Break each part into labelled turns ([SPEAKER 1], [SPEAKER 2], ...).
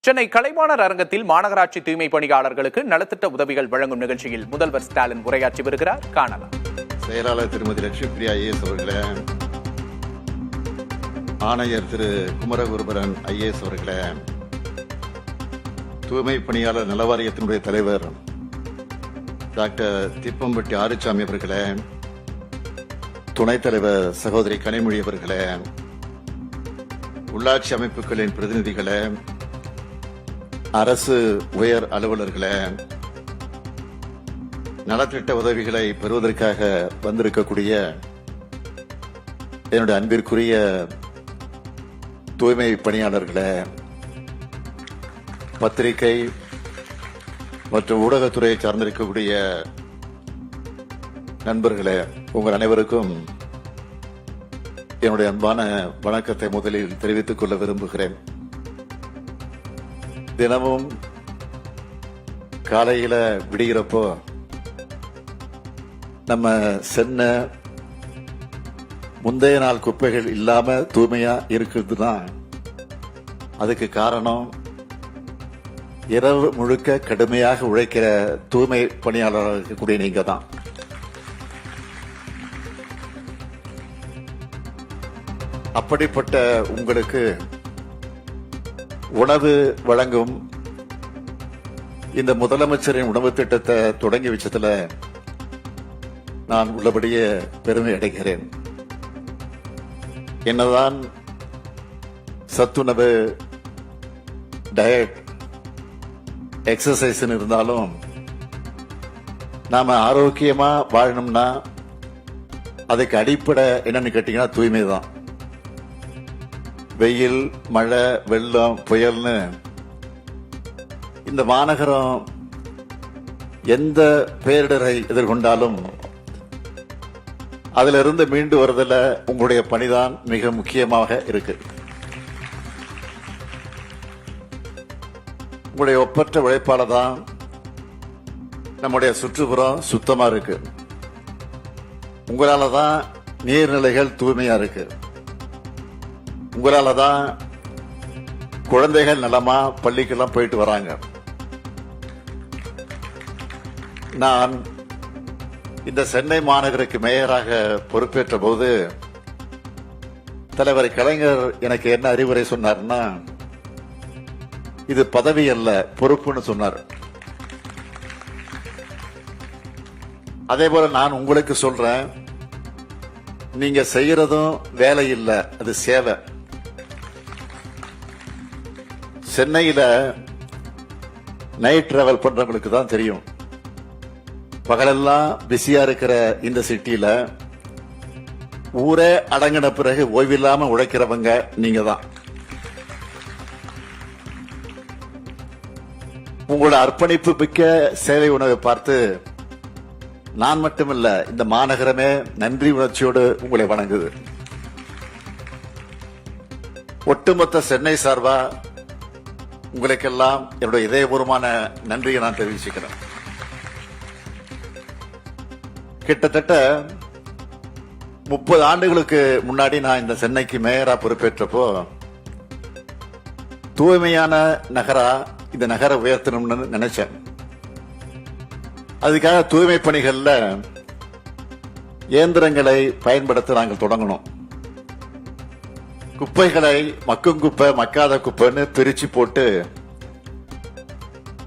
[SPEAKER 1] சென்னை கலைவாணர் அரங்கத்தில் மாநகராட்சி தூய்மை பணியாளர்களுக்கு நலத்திட்ட உதவிகள் வழங்கும் நிகழ்ச்சியில் முதல்வர் ஸ்டாலின் உரையாற்றி வருகிறார். காணலாம்.
[SPEAKER 2] செயலாளர் திருமதி லட்சுமிபிரியா ஐஏஎஸ் அவர்களே, ஆணையர் திரு குமரகுருபரன் ஐஏஎஸ் அவர்களே, தூய்மை பணியாளர் நலவாரியத்தினுடைய தலைவர் டாக்டர் திப்பம்பட்டி ஆறுசாமி அவர்களே, துணைத் தலைவர் சகோதரி கனிமொழி அவர்களே, உள்ளாட்சி அமைப்புகளின் பிரதிநிதிகளே, அரசு உயர் அலுவலர்களே, நலத்திட்ட உதவிகளை பெறுவதற்காக வந்திருக்கக்கூடிய என்னுடைய அன்பிற்குரிய தூய்மை பணியாளர்களே, பத்திரிகை மற்றும் ஊடகத்துறையை சார்ந்திருக்கக்கூடிய நண்பர்களே, உங்கள் அனைவருக்கும் என்னுடைய அன்பான வணக்கத்தை முதலில் தெரிவித்துக் கொள்ள விரும்புகிறேன். தினமும் காலையில விடுகிறப்போ நம்ம சென்ன முந்தைய நாள் குப்பைகள் இல்லாம தூய்மையா இருக்குதுன்னா அதுக்கு காரணம் இரவு முழுக்க கடுமையாக உழைக்கிற தூய்மை பணியாளராக இருக்கக்கூடிய நீங்க தான். அப்படிப்பட்ட உங்களுக்கு உணவு வழங்கும் இந்த முதலமைச்சரின் உணவு திட்டத்தை தொடங்கி வச்சதுல நான் உள்ளபடியே பெருமை அடைகிறேன். என்னதான் சத்துணவு, டயட், எக்ஸசைஸ் இருந்தாலும் நாம ஆரோக்கியமா வாழணும்னா அதுக்கு அடிப்படை என்னன்னு கேட்டீங்கன்னா தூய்மை தான். வெயில், மழை, வெள்ளம், புயல்னு இந்த மாநகரம் எந்த பேரிடரை எதிர்கொண்டாலும் அதிலிருந்து மீண்டு வருவதில் உங்களுடைய பணிதான் மிக முக்கியமாக இருக்கு. உங்களுடைய ஒப்பற்ற உழைப்பால தான் நம்முடைய சுற்றுப்புறம் சுத்தமா இருக்கு. உங்களால தான் நீர்நிலைகள் தூய்மையா இருக்கு. உங்களால தான் குழந்தைகள் நலமா பள்ளிக்கெல்லாம் போயிட்டு வராங்க. நான் இந்த சென்னை மாநகருக்கு மேயராக பொறுப்பேற்ற போது தலைவர் கலைஞர் எனக்கு என்ன அறிவுரை சொன்னார்னா, இது பதவி அல்ல, பொறுப்புன்னு சொன்னார். அதே போல நான் உங்களுக்கு சொல்றேன், நீங்க செய்யறதும் வேலை இல்ல, அது சேவை. சென்னையில நைட் டிராவல் பண்றவங்களுக்கு தான் தெரியும். பகலெல்லாம் பிஸியா இருக்கிற இந்த சிட்டியில ஊரே அடங்கின பிறகு ஓய்வில்லாம உழைக்கிறவங்க நீங்க தான். உங்களோட அர்ப்பணிப்பு மிக்க சேவை உணவை பார்த்து நான் மட்டுமல்ல, இந்த மாநகரமே நன்றி உணர்ச்சியோடு உங்களை வணங்குது. ஒட்டுமொத்த சென்னை சார்பா உங்களுக்கெல்லாம் என்னுடைய இதயபூர்வமான நன்றியை நான் தெரிவிச்சுக்கிறேன். கிட்டத்தட்ட 30 ஆண்டுகளுக்கு முன்னாடி நான் இந்த சென்னைக்கு மேயரா பொறுப்பேற்றப்போ தூய்மையான நகரா இந்த நகரை உயர்த்தணும்னு நினைச்சேன். அதுக்காக தூய்மை பணிகள்ல இயந்திரங்களை பயன்படுத்த நாங்கள் தொடங்கணும். குப்பைகளை மக்கும் குப்பை, மக்காத குப்பைன்னு பிரிச்சு போட்டு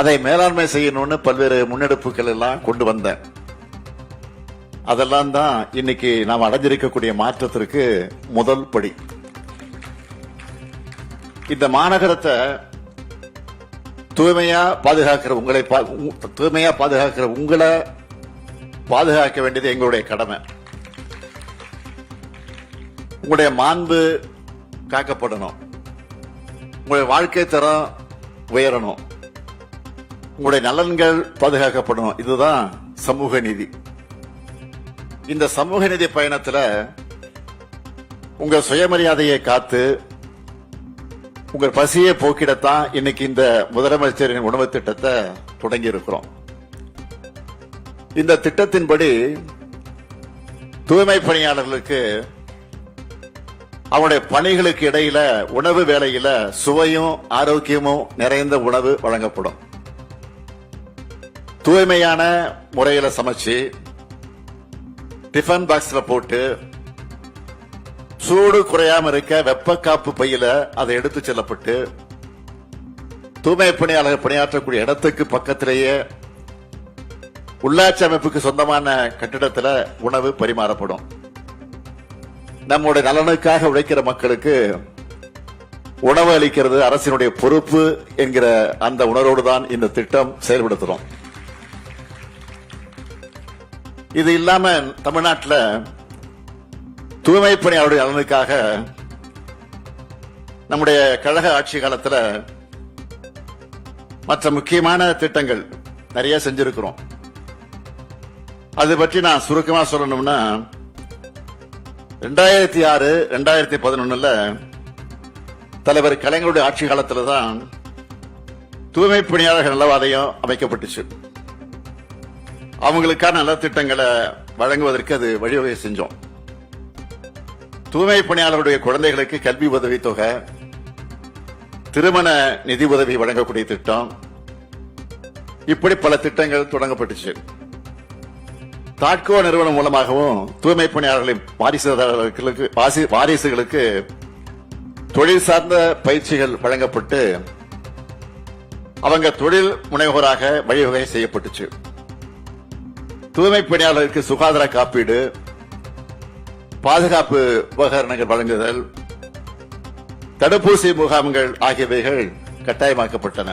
[SPEAKER 2] அதை மேலாண்மை செய்யணும்னு பல்வேறு முன்னெடுப்புகள் எல்லாம் கொண்டு வந்தேன். அதெல்லாம் தான் இன்னைக்கு நாம் அடைஞ்சிருக்கக்கூடிய மாற்றத்திற்கு முதல் படி. இந்த மாநகரத்தை தூய்மையா பாதுகாக்கிற உங்களை பாதுகாக்க வேண்டியது எங்களுடைய கடமை. உங்களுடைய மாண்பு காக்கப்படணும், உங்களுடைய வாழ்க்கை தரம் உயரணும், உங்களுடைய நலன்கள் பாதுகாக்கப்படணும். இதுதான் சமூக நீதி. இந்த சமூக நீதி பயணத்துல உங்க சுயமரியாதையை காத்து உங்கள் பசியை போக்கிடத்தான் இன்னைக்கு இந்த முதலமைச்சரின் உணவு திட்டத்தை தொடங்கி இருக்கிறோம். இந்த திட்டத்தின்படி தூய்மை பணியாளர்களுக்கு அவனுடைய பணிகளுக்கு இடையில உணவு வேளையில சுவையும் ஆரோக்கியமும் நிறைந்த உணவு வழங்கப்படும். தூய்மையான முறையில சமைச்சு டிஃபன் பாக்ஸ்ல போட்டு சூடு குறையாம இருக்க வெப்ப காப்பு பையில அதை எடுத்து செல்லப்பட்டு தூய்மை பணியாளர்கள் பணியாற்றக்கூடிய இடத்துக்கு பக்கத்திலேயே உள்ளாட்சி அமைப்புக்கு சொந்தமான கட்டிடத்துல உணவு பரிமாறப்படும். நம்முடைய நலனுக்காக உழைக்கிற மக்களுக்கு உணவு அளிக்கிறது அரசினுடைய பொறுப்பு என்கிற அந்த உணர்வோடு தான் இந்த திட்டம் செயல்படுத்துறோம். இது இல்லாம தமிழ்நாட்டில் தூய்மை பணியாளருடைய நலனுக்காக நம்முடைய கழக ஆட்சி காலத்தில் மற்ற முக்கியமான திட்டங்கள் நிறைய செஞ்சிருக்கிறோம். அது பற்றி நான் சுருக்கமா சொல்லணும்னா 2006, 2011 தலைவர் கலைஞருடைய ஆட்சி காலத்தில் தான் தூய்மை பணியாளர்கள் நல வாரியம் அமைக்கப்பட்டுச்சு. அவங்களுக்கான நலத்திட்டங்களை வழங்குவதற்கு அது வழிவகை செஞ்சோம். தூய்மை பணியாளருடைய குழந்தைகளுக்கு கல்வி உதவித்தொகை, திருமண நிதி உதவி வழங்கக்கூடிய திட்டம், இப்படி பல திட்டங்கள் தொடங்கப்பட்டுச்சு. தாட்கோ நிறுவனம் மூலமாகவும் தூய்மை பணியாளர்களின் வாரிசுகளுக்கு தொழில் சார்ந்த பயிற்சிகள் வழங்கப்பட்டு அவங்க தொழில் முனைவோராக வழிவகை செய்யப்பட்டுச்சு. தூய்மை பணியாளருக்கு சுகாதார காப்பீடு, பாதுகாப்பு உபகரணங்கள் வழங்குதல், தடுப்பூசி முகாம்கள் ஆகியவைகள் கட்டாயமாக்கப்பட்டன.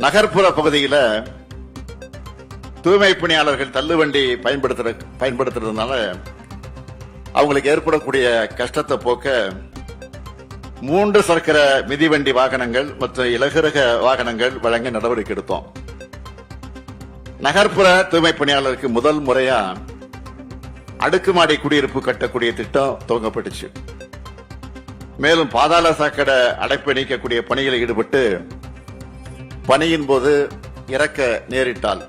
[SPEAKER 2] நகர்ப்புற பகுதியில் தூய்மை பணியாளர்கள் தள்ளுவண்டி பயன்படுத்துறதுனால அவங்களுக்கு ஏற்படக்கூடிய கஷ்டத்தை போக்க 3 சக்கர மிதிவண்டி வாகனங்கள் மற்றும் இலகுரக வாகனங்கள் வழங்க நடவடிக்கை எடுத்தோம். நகர்ப்புற தூய்மை பணியாளருக்கு முதல் முறையா அடுக்குமாடி குடியிருப்பு கட்டக்கூடிய திட்டம் துவங்கப்பட்டுச்சு. மேலும் பாதாள சாக்கடை அடைப்பை நீக்கக்கூடிய பணிகளில் ஈடுபட்டு பணியின் போது இறக்க நேரிட்டால்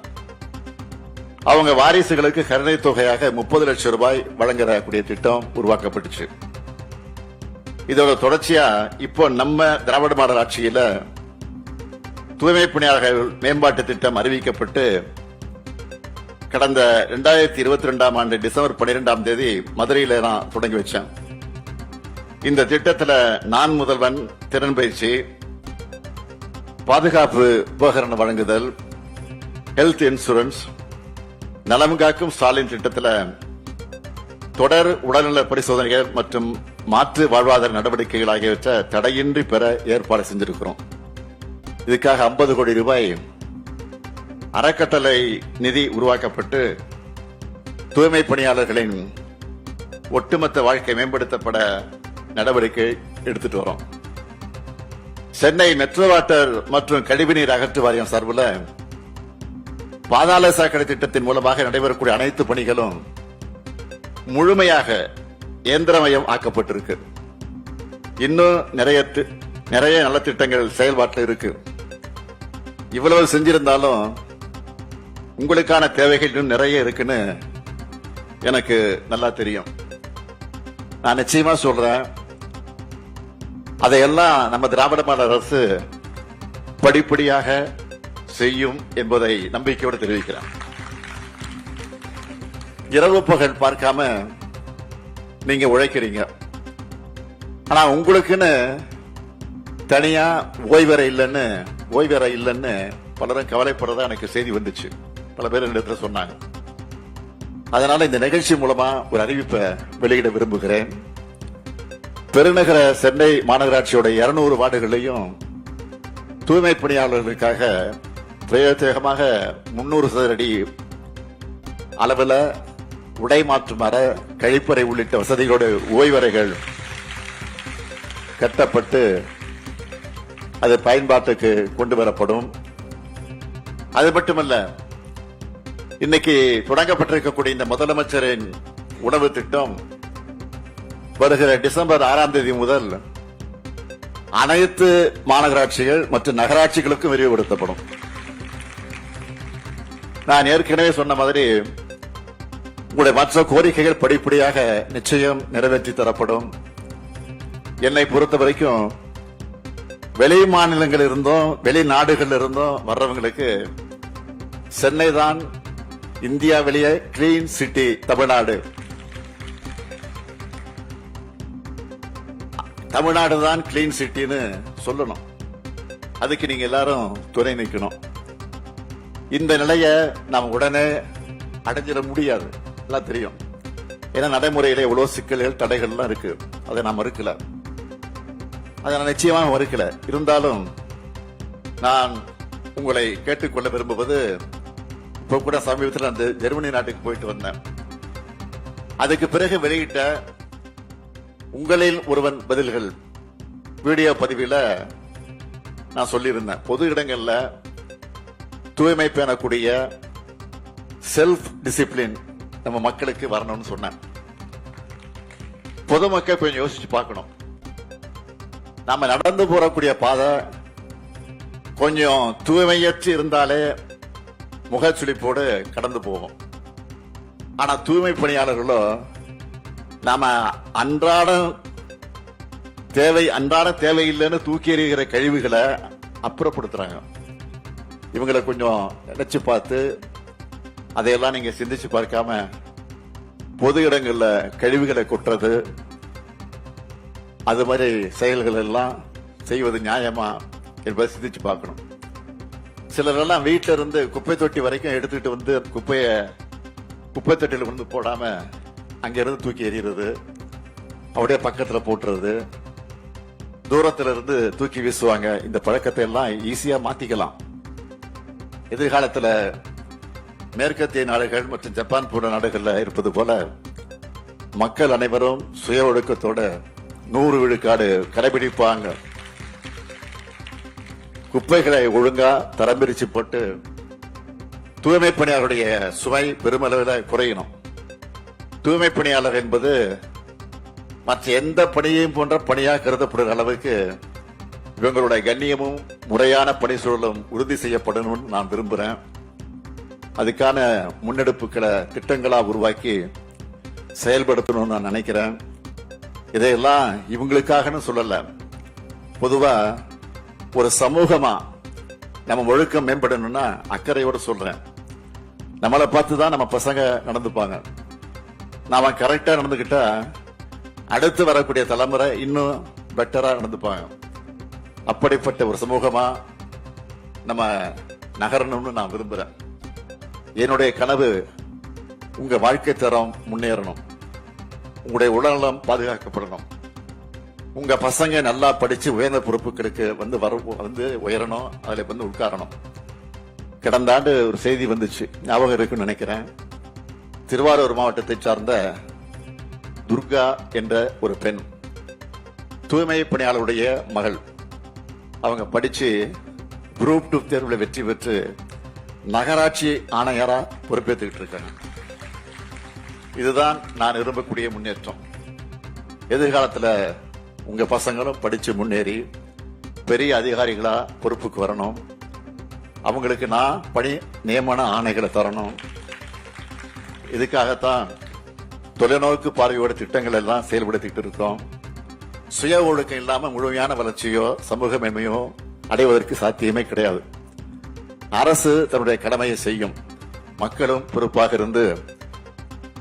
[SPEAKER 2] அவங்க வாரிசுகளுக்கு கருணை தொகையாக 30 லட்சம் ரூபாய் வழங்கக்கூடிய திட்டம் உருவாக்கப்பட்டுச்சு. இதோட தொடர்ச்சியா இப்போ நம்ம திராவிட மாடல் ஆட்சியில தூய்மை பணியாளர்கள் மேம்பாட்டு திட்டம் அறிவிக்கப்பட்டு கடந்த 2022 ஆண்டு டிசம்பர் 12ஆம் தேதி மதுரையில நான் தொடங்கி வச்சேன். இந்த திட்டத்தில் நான் முதல்வன், திறன் பயிற்சி, பாதுகாப்பு உபகரணம் வழங்குதல், ஹெல்த் இன்சூரன்ஸ், நலம் காக்கும் ஸ்டாலின் திட்டத்தில் தொடர் உடல்நல பரிசோதனைகள் மற்றும் மாற்று வாழ்வாதார நடவடிக்கைகள் ஆகியவற்றை தடையின்றி பெற ஏற்பாடு செஞ்சிருக்கிறோம். இதுக்காக 50 கோடி ரூபாய் அறக்கட்டளை நிதி உருவாக்கப்பட்டு தூய்மை பணியாளர்களின் ஒட்டுமொத்த வாழ்க்கை மேம்படுத்தப்பட நடவடிக்கை எடுத்துட்டு வரோம். சென்னை மெட்ரோ வாட்டர் மற்றும் கழிவுநீர் அகற்று வாரியம் சார்பில் பாதாள சாக்கடை திட்டத்தின் மூலமாக நடைபெறக்கூடிய அனைத்து பணிகளும் முழுமையாக இயந்திரமயம் ஆக்கப்பட்டிருக்கு. இன்னும் நிறைய நல்ல திட்டங்கள் செயல்பாட்டில் இருக்கு. இவ்வளவு செஞ்சிருந்தாலும் உங்களுக்கான தேவைகள் இன்னும் நிறைய இருக்குன்னு எனக்கு நல்லா தெரியும். நான் நிச்சயமா சொல்றேன், அதையெல்லாம் நம்ம திராவிட மாடல் அரசு படிப்படியாக செய்யும் என்பதை நம்பிக்கையோடு தெரிவிக்கிறேன். இரவு பகல் பார்க்காம நீங்க உழைக்கிறீங்க. ஆனா உங்களுக்குன்னு தனியா ஓய்வறை இல்லைன்னு பலரும் கவலைப்படுறதா எனக்கு செய்தி வந்துச்சு. பல பேர் இடத்துல சொன்னாங்க. அதனால இந்த நிகழ்ச்சி மூலமா ஒரு அறிவிப்பை வெளியிட விரும்புகிறேன். பெருநகர சென்னை மாநகராட்சியோட 200 வார்டுகளையும் தூய்மை பணியாளர்களுக்காக பிரத்யேகமாக 300 சதுர அடி அளவில் உடை மாற்றும் அறை, கழிப்பறை உள்ளிட்ட வசதிகளோடு ஓய்வறைகள் கட்டப்பட்டு அது பயன்பாட்டுக்கு கொண்டு வரப்படும். அது மட்டுமல்ல, இன்னைக்கு தொடங்கப்பட்டிருக்கக்கூடிய இந்த முதலமைச்சரின் உணவு திட்டம் வருகிற டிசம்பர் 6ஆம் தேதி முதல் அனைத்து மாநகராட்சிகள் மற்றும் நகராட்சிகளுக்கும் விரிவுபடுத்தப்படும். நான் ஏற்கனவே சொன்ன மாதிரி உங்களுடைய மற்ற கோரிக்கைகள் படிப்படியாக நிச்சயம் நிறைவேற்றி தரப்படும். என்னை பொறுத்த வரைக்கும் வெளி மாநிலங்கள் இருந்தும் வெளிநாடுகள் இருந்தும் வர்றவங்களுக்கு சென்னை தான் இந்தியாவிலேயே கிளீன் சிட்டி தமிழ்நாடு. தமிழ்நாடு தான் கிளீன் சிட்டின்னு சொல்லணும். அதுக்கு நீங்க எல்லாரும் துணை நிற்கணும். இந்த நிலைய நாம் உடனே அடைஞ்சிட முடியாது, எல்லாம் தெரியும். ஏன்னா நடைமுறையில எவ்வளவு சிக்கல்கள் தடைகள்லாம் இருக்கு. அதை நாம் மறுக்கல, அதை நான் நிச்சயமாக மறுக்கல. இருந்தாலும் நான் உங்களை கேட்டுக்கொள்ள விரும்புவது, இப்ப கூட சமீபத்தில் அந்த ஜெர்மனி நாட்டுக்கு போயிட்டு வந்தேன். அதுக்கு பிறகு வெளியிட்ட உங்களில் ஒருவன் பதில்கள் வீடியோ பதிவில் நான் சொல்லியிருந்தேன், பொது இடங்கள்ல தூய்மை பேணக்கூடிய செல்ஃப் டிசிப்ளின் நம்ம மக்களுக்கு வரணும்னு சொன்னேன். பொதுமக்கள் கொஞ்சம் யோசிச்சு பார்க்கணும். நம்ம நடந்து போறக்கூடிய பாதை கொஞ்சம் தூய்மையற்று இருந்தாலே முகச்சுளிப்போடு கடந்து போவோம். ஆனா தூய்மை பணியாளர்களோ நாம அன்றாட தேவையில்லைன்னு தூக்கி எறிகிற கழிவுகளை அப்புறப்படுத்துறாங்க. இவங்களை கொஞ்சம் நினைச்சு பார்த்து அதையெல்லாம் நீங்க சிந்திச்சு பார்க்காம பொது இடங்கள்ல கழிவுகளை கொட்டுறது, அது மாதிரி செயல்கள் எல்லாம் செய்வது நியாயமா என்பதை சிந்திச்சு பார்க்கணும். சிலரெல்லாம் வீட்டில இருந்து குப்பை தொட்டி வரைக்கும் எடுத்துக்கிட்டு வந்து குப்பை தொட்டியில வந்து போடாம அங்க இருந்து தூக்கி எறிகிறது, அப்படியே பக்கத்துல போட்டுறது, தூரத்துல இருந்து தூக்கி வீசுவாங்க. இந்த பழக்கத்தை எல்லாம் ஈஸியா மாத்திக்கலாம். எதிர்காலத்துல மேற்கத்திய நாடுகள் மற்றும் ஜப்பான் போன்ற நாடுகள்ல இருப்பது போல மக்கள் அனைவரும் சுய ஒழுக்கத்தோட 100 விழுக்காடு கடைபிடிப்பாங்க. குப்பைகளை ஒழுங்கா தரம் பிரிச்சு போட்டு தூய்மை பணியாளருடைய சுமை பெருமளவில் குறையணும். தூய்மை பணியாளர் என்பது மற்ற எந்த பணியையும் போன்ற பணியாக கருதப்படுகிற அளவுக்கு இவங்களுடைய கண்ணியமும் முறையான பணி சூழலும் உறுதி செய்யப்படணும்னு நான் விரும்புறேன். அதுக்கான முன்னெடுப்புகளை திட்டங்களா உருவாக்கி செயல்படுத்தணும்னு நான் நினைக்கிறேன். இதையெல்லாம் இவங்களுக்காகன்னு சொல்லல, பொதுவா ஒரு சமூகமா நம்ம ஒழுக்கம் மேம்படணும்னா அக்கறையோடு சொல்றேன். நம்மளை பார்த்து தான் நம்ம பசங்க நடந்துப்பாங்க. நாம கரெக்டா நடந்துகிட்டா அடுத்து வரக்கூடிய தலைமுறை இன்னும் பெட்டரா நடந்துப்பாங்க. அப்படிப்பட்ட ஒரு சமூகமா நம்ம நகரணும்னு நான் விரும்புறேன். என்னுடைய கனவு உங்க வாழ்க்கை தரம் முன்னேறணும், உங்களுடைய உடல்நலம் பாதுகாக்கப்படணும், உங்க பசங்க நல்லா படிச்சு உயர்ந்த பொறுப்புகளுக்கு வந்து உயரணும், அதுல வந்து உட்காரணும். கடந்த ஆண்டு ஒரு செய்தி வந்துச்சு, ஞாபகம் இருக்குன்னு நினைக்கிறேன். திருவாரூர் மாவட்டத்தை சார்ந்த துர்கா என்ற ஒரு பெண், தூய்மை பணியாளருடைய மகள். அவங்க படிச்சு குரூப் 2 தேர்வுல வெற்றி பெற்று நகராட்சி ஆணையரா பொறுப்பேற்றுக்கிட்டு இருக்காங்க. இதுதான் நான் விரும்பக்கூடிய முன்னேற்றம். எதிர்காலத்துல உங்க பசங்களும் படிச்சு முன்னேறி பெரிய அதிகாரிகளா பொறுப்புக்கு வரணும். அவங்களுக்கு நான் பணி நியமன ஆணைகளை தரணும். இதுக்காகத்தான் தொலைநோக்கு பார்வையோட திட்டங்கள் எல்லாம் செயல்படுத்திட்டு இருக்கோம். சுய ஒழுக்கம் இல்லாம முழுமையான வளர்ச்சியோ சமூக மேன்மையோ அடைவதற்கு சாத்தியமே கிடையாது. அரசு தன்னுடைய கடமையை செய்யும், மக்களும் பொறுப்பாக இருந்து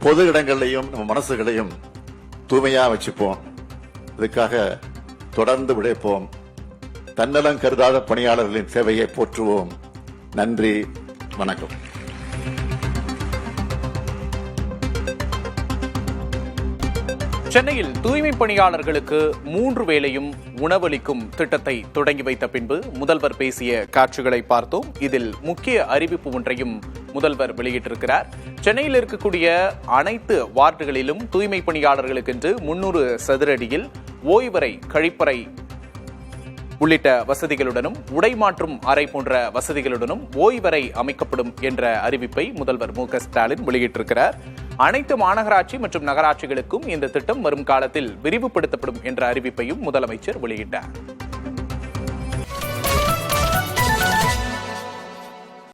[SPEAKER 2] பொது இடங்களையும் நம்ம மனசுகளையும் தூய்மையா வச்சுப்போம். இதுக்காக தொடர்ந்து உழைப்போம். தன்னலம் கருதாத பணியாளர்களின் சேவையை போற்றுவோம். நன்றி, வணக்கம்.
[SPEAKER 1] சென்னையில் தூய்மை பணியாளர்களுக்கு 3 வேளையும் உணவளிக்கும் திட்டத்தை தொடங்கி வைத்த பின்பு முதல்வர் பேசிய காட்சிகளை பார்த்தோம். இதில் முக்கிய அறிவிப்பு ஒன்றையும் முதல்வர் வெளியிட்டிருக்கிறார். சென்னையில் இருக்கக்கூடிய அனைத்து வார்டுகளிலும் தூய்மை பணியாளர்களுக்கென்று 300 சதுர அடியில் ஓய்வறை, கழிப்பறை உள்ளிட்ட வசதிகளுடனும் உடை மாற்றும் அறை போன்ற வசதிகளுடனும் ஓய்வறை அமைக்கப்படும் என்ற அறிவிப்பை முதல்வர் மு.க.ஸ்டாலின் வெளியிட்டிருக்கிறார். அனைத்து மாநகராட்சி மற்றும் நகராட்சிகளுக்கும் இந்த திட்டம் வரும் காலத்தில் விரிவுபடுத்தப்படும் என்ற அறிவிப்பையும் முதலமைச்சர் வெளியிட்டார்.